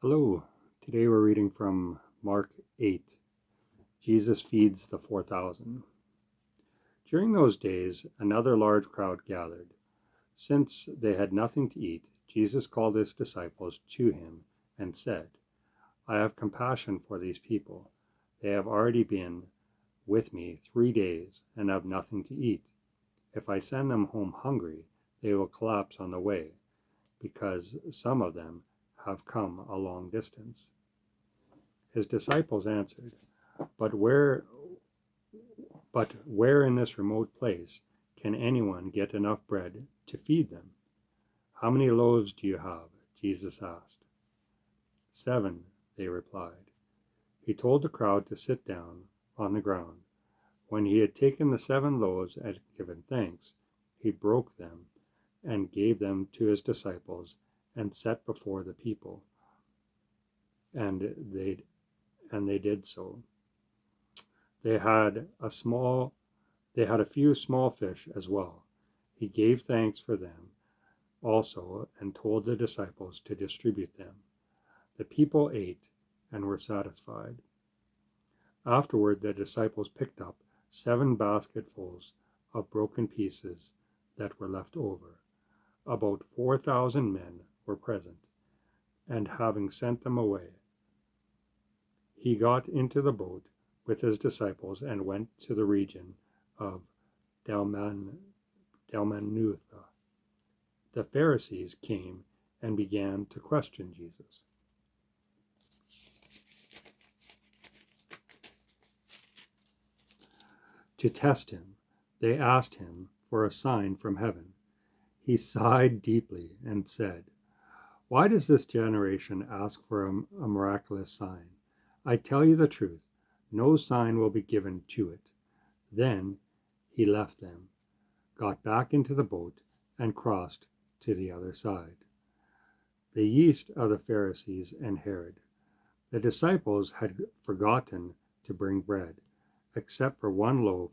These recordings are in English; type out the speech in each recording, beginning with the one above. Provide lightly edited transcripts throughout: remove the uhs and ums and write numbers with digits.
Hello, today we're reading from Mark 8. Jesus feeds the 4,000. During those days, another large crowd gathered. Since they had nothing to eat, Jesus called his disciples to him and said, I have compassion for these people. They have already been with me 3 days and have nothing to eat. If I send them home hungry, they will collapse on the way, because some of them have come a long distance. His disciples answered, But where in this remote place can anyone get enough bread to feed them? How many loaves do you have? Jesus asked. 7, they replied. He told the crowd to sit down on the ground. When he had taken the 7 loaves and given thanks, he broke them and gave them to his disciples and set before the people. And they did so. They had a few small fish as well. He gave thanks for them also and told the disciples to distribute them. The people ate and were satisfied. Afterward, the disciples picked up 7 basketfuls of broken pieces that were left over. About 4,000 men were present, and having sent them away, he got into the boat with his disciples and went to the region of Dalmanutha. The Pharisees came and began to question Jesus. To test him, they asked him for a sign from heaven. He sighed deeply and said, Why does this generation ask for a miraculous sign? I tell you the truth, no sign will be given to it. Then he left them, got back into the boat, and crossed to the other side. The yeast of the Pharisees and Herod. The disciples had forgotten to bring bread, except for 1 loaf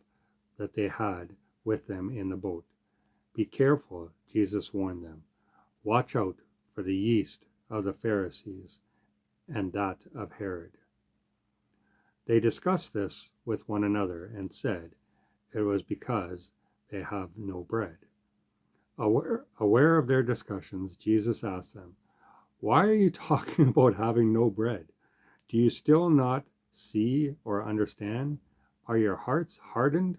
that they had with them in the boat. Be careful, Jesus warned them. Watch out for the yeast of the Pharisees and that of Herod. They discussed this with one another and said it was because they have no bread. Aware of their discussions, Jesus asked them, Why are you talking about having no bread? Do you still not see or understand? Are your hearts hardened?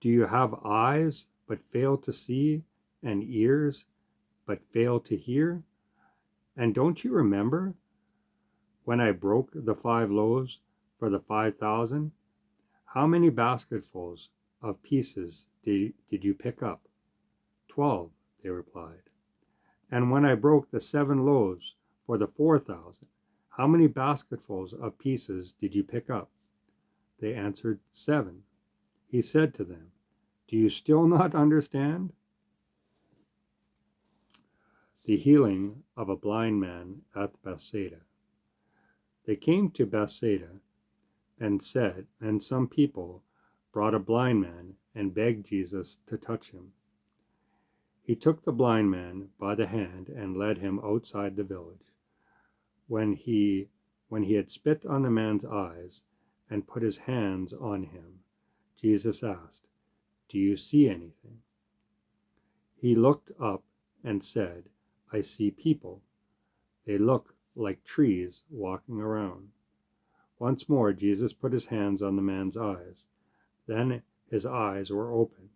Do you have eyes but fail to see, and ears but fail to hear? And don't you remember when I broke the 5 loaves for the 5,000? How many basketfuls of pieces did you pick up? 12, they replied. And when I broke the 7 loaves for the 4,000, how many basketfuls of pieces did you pick up? They answered, 7. He said to them, Do you still not understand? The healing of a blind man at Bethsaida. They came to Bethsaida and some people brought a blind man and begged Jesus to touch him. He took the blind man by the hand and led him outside the village. When he had spit on the man's eyes and put his hands on him, Jesus asked, Do you see anything? He looked up and said, I see people. They look like trees walking around. Once more, Jesus put his hands on the man's eyes. Then his eyes were opened.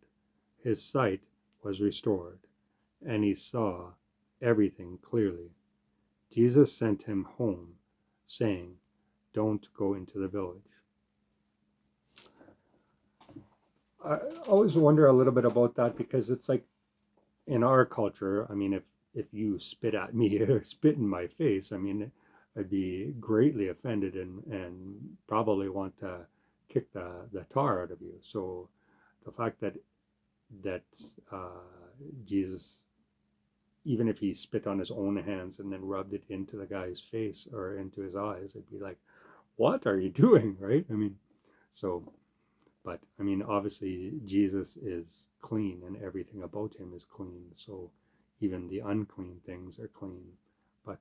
His sight was restored, and he saw everything clearly. Jesus sent him home, saying, Don't go into the village. I always wonder a little bit about that, because it's like in our culture, I mean, if you spit at me or spit in my face, I mean, I'd be greatly offended and probably want to kick the tar out of you. So the fact that Jesus, even if he spit on his own hands and then rubbed it into the guy's face or into his eyes, it'd be like, what are you doing, right? I mean, so, but I mean, obviously Jesus is clean and everything about him is clean. So even the unclean things are clean. But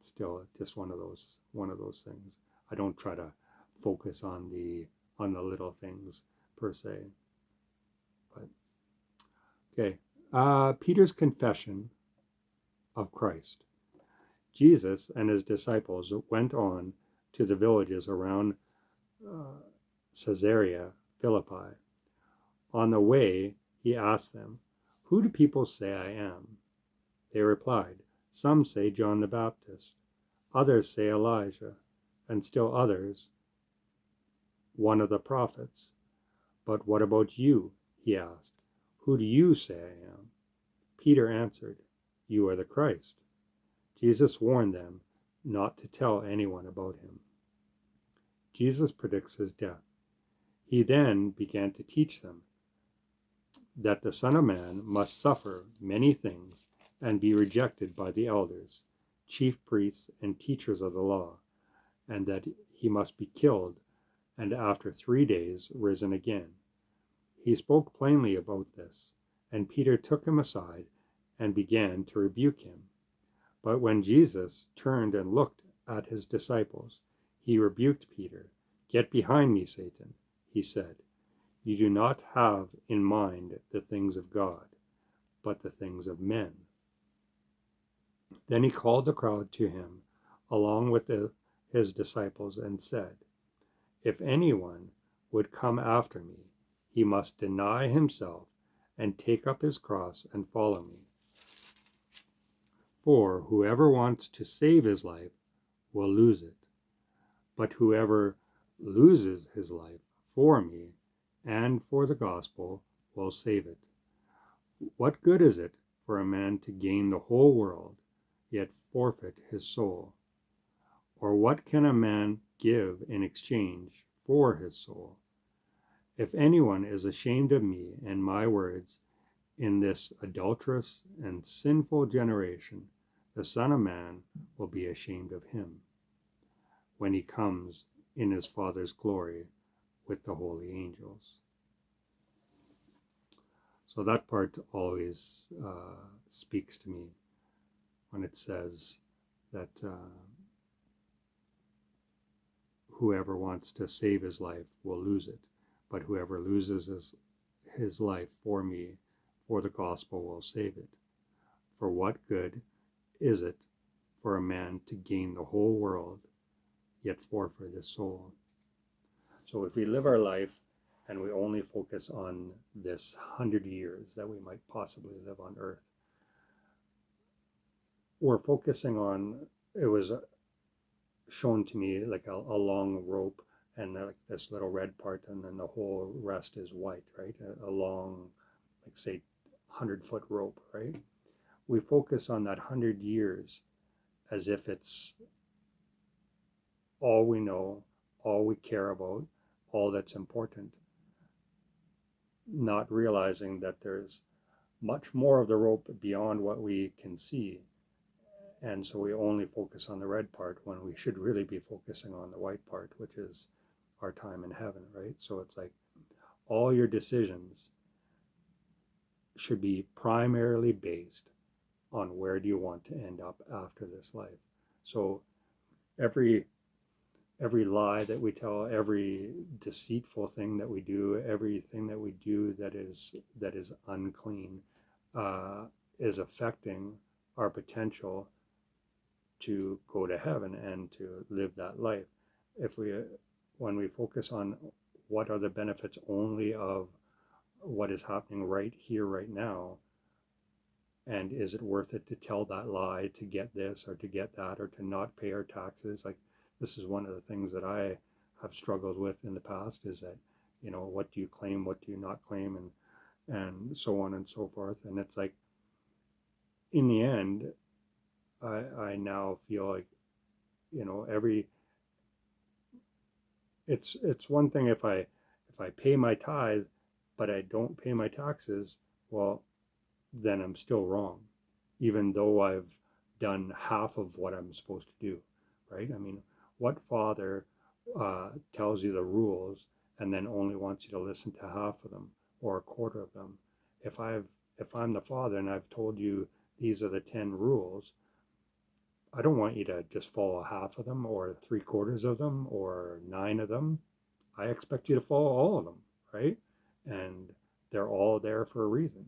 it's still just one of those things. I don't try to focus on the little things per se. But okay, Peter's confession of Christ. Jesus and his disciples went on to the villages around Caesarea Philippi. On the way, he asked them, "Who do people say I am?" They replied, "Some say John the Baptist, others say Elijah, and still others, one of the prophets. But what about you?" he asked. "Who do you say I am?" Peter answered, "You are the Christ." Jesus warned them not to tell anyone about him. Jesus predicts his death. He then began to teach them that the Son of Man must suffer many things and be rejected by the elders, chief priests, and teachers of the law, and that he must be killed and after 3 days risen again. He spoke plainly about this, and Peter took him aside and began to rebuke him. But when Jesus turned and looked at his disciples, he rebuked Peter. "Get behind me, Satan," he said. "You do not have in mind the things of God, but the things of men." Then he called the crowd to him along with his disciples and said, "If anyone would come after me, he must deny himself and take up his cross and follow me. For whoever wants to save his life will lose it, but whoever loses his life for me and for the gospel will save it. What good is it for a man to gain the whole world, yet forfeit his soul? Or what can a man give in exchange for his soul? If anyone is ashamed of me and my words in this adulterous and sinful generation, the Son of Man will be ashamed of him when he comes in his Father's glory with the holy angels." So that part always speaks to me when it says that whoever wants to save his life will lose it, but whoever loses his life for me, for the gospel, will save it. For what good is it for a man to gain the whole world, yet forfeit his soul? So if we live our life and we only focus on this 100 years that we might possibly live on earth, we're focusing on, it was shown to me like a long rope and like this little red part, and then the whole rest is white, right? A long, like say 100-foot rope, right? We focus on that 100 years as if it's all we know, all we care about, all that's important, not realizing that there's much more of the rope beyond what we can see. And so we only focus on the red part when we should really be focusing on the white part, which is our time in heaven, right? So it's like all your decisions should be primarily based on where do you want to end up after this life. So every lie that we tell, every deceitful thing that we do, everything that we do that is unclean, is affecting our potential to go to heaven and to live that life. When we focus on what are the benefits only of what is happening right here, right now, and is it worth it to tell that lie to get this or to get that, or to not pay our taxes? Like, this is one of the things that I have struggled with in the past, is that, what do you claim, what do you not claim, and so on and so forth. And it's like, in the end, I now feel like, it's one thing if I pay my tithe, but I don't pay my taxes, well, then I'm still wrong, even though I've done half of what I'm supposed to do, right? I mean, what father tells you the rules and then only wants you to listen to half of them or a quarter of them? If I'm the father and I've told you these are the 10 rules, I don't want you to just follow half of them or three-quarters of them or nine of them. I expect you to follow all of them, right? And they're all there for a reason.